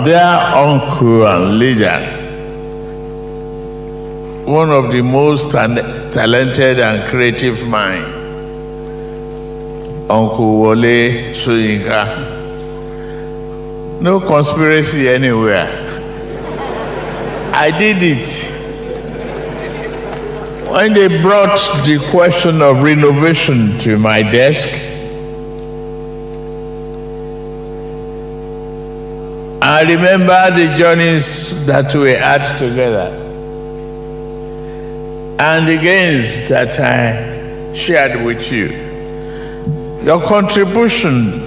Their uncle and leader, one of the most talented and creative minds, Uncle Wole Soyinka. No conspiracy anywhere. I did it. When they brought the question of renovation to my desk, I remember the journeys that we had together and the gains that I shared with you. Your contribution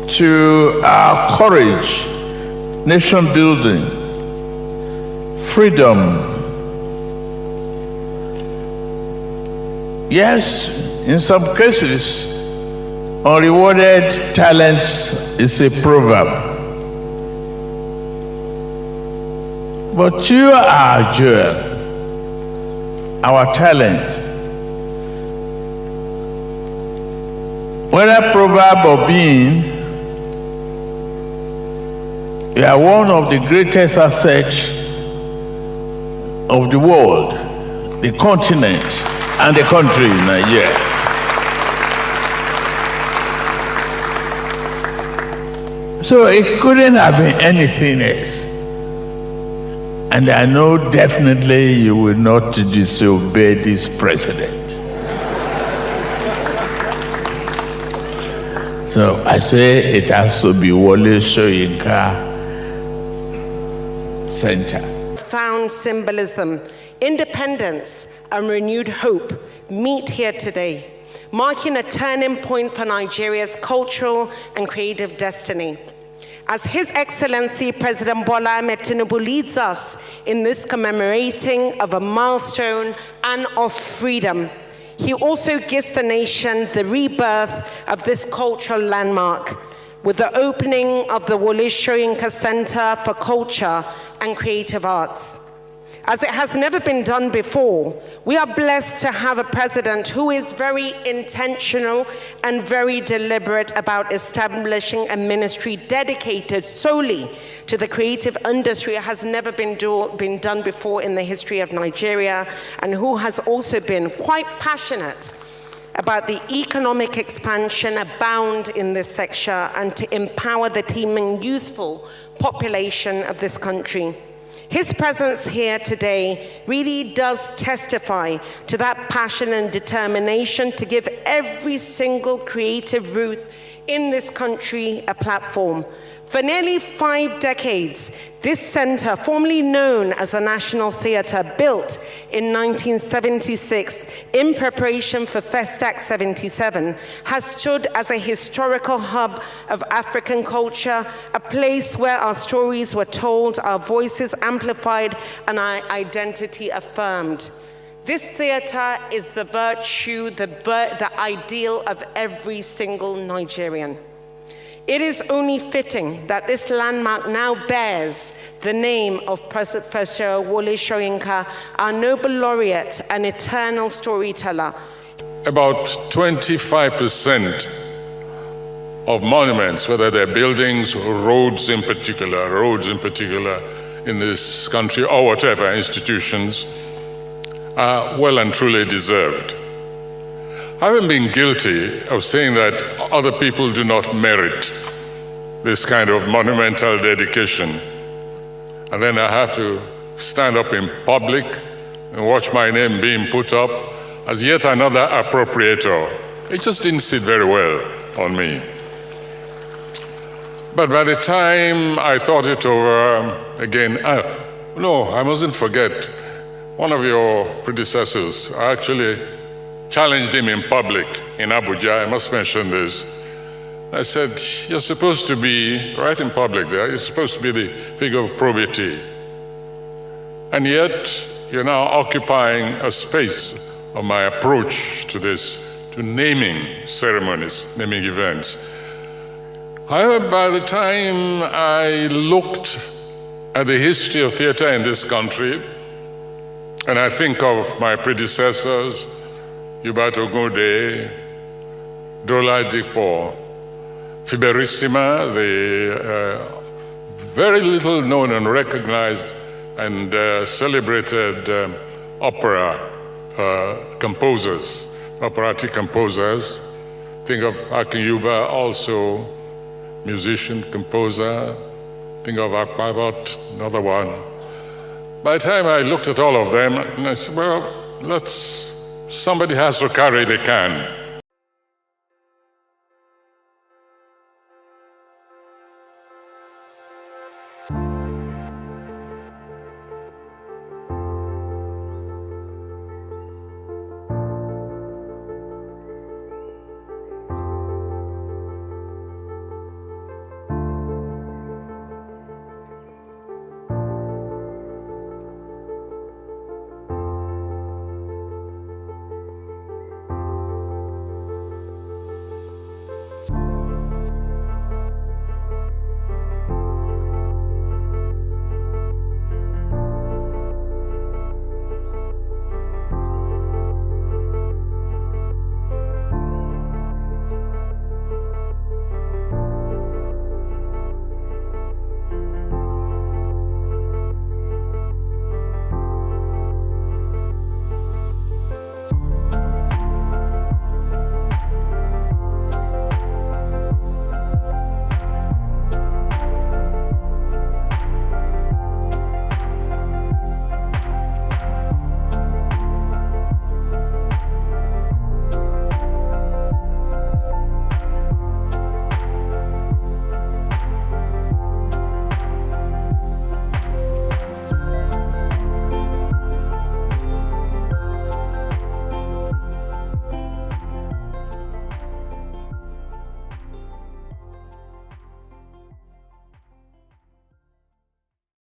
to our courage, nation building, freedom. Yes, in some cases, unrewarded talents is a proverb. But you are our jewel, our talent. Whether proverb or being, you are one of the greatest assets of the world, the continent, and the country, Nigeria. So it couldn't have been anything else. And I know definitely you will not disobey this president. So I say it has to be Wole Soyinka Center. Profound symbolism, independence, and renewed hope meet here today, marking a turning point for Nigeria's cultural and creative destiny. As His Excellency President Bola Ahmed Tinubu leads us in this commemorating of a milestone and of freedom, he also gives the nation the rebirth of this cultural landmark with the opening of the Wole Soyinka Center for Culture and Creative Arts. As it has never been done before, we are blessed to have a president who is very intentional and very deliberate about establishing a ministry dedicated solely to the creative industry. It has never been done before in the history of Nigeria, and who has also been quite passionate about the economic expansion abound in this sector and to empower the teeming youthful population of this country. His presence here today really does testify to that passion and determination to give every single creative youth in this country a platform. For nearly 5 decades, this center, formerly known as the National Theatre, built in 1976 in preparation for Festac 77, has stood as a historical hub of African culture, a place where our stories were told, our voices amplified, and our identity affirmed. This theatre is the virtue, the ideal of every single Nigerian. It is only fitting that this landmark now bears the name of Professor Wole Soyinka, our Nobel Laureate and eternal storyteller. About 25% of monuments, whether they're buildings or roads in particular in this country, or whatever institutions, are well and truly deserved. I haven't been guilty of saying that other people do not merit this kind of monumental dedication. And then I have to stand up in public and watch my name being put up as yet another appropriator. It just didn't sit very well on me. But by the time I thought it over again, no, I mustn't forget, one of your predecessors, I actually challenged him in public in Abuja. I must mention this. I said, you're supposed to be, right in public there, you're supposed to be the figure of probity. And yet, you're now occupying a space of my approach to this, to naming ceremonies, naming events. However, by the time I looked at the history of theater in this country, and I think of my predecessors, Hubert Ogunde, Dola Dipo, Fiberissima, the very little known and recognized and celebrated opera composers, operatic composers. Think of Akinyuba, also musician, composer. Think of Akpavot, another one. By the time I looked at all of them, I said, well, somebody has to carry the can.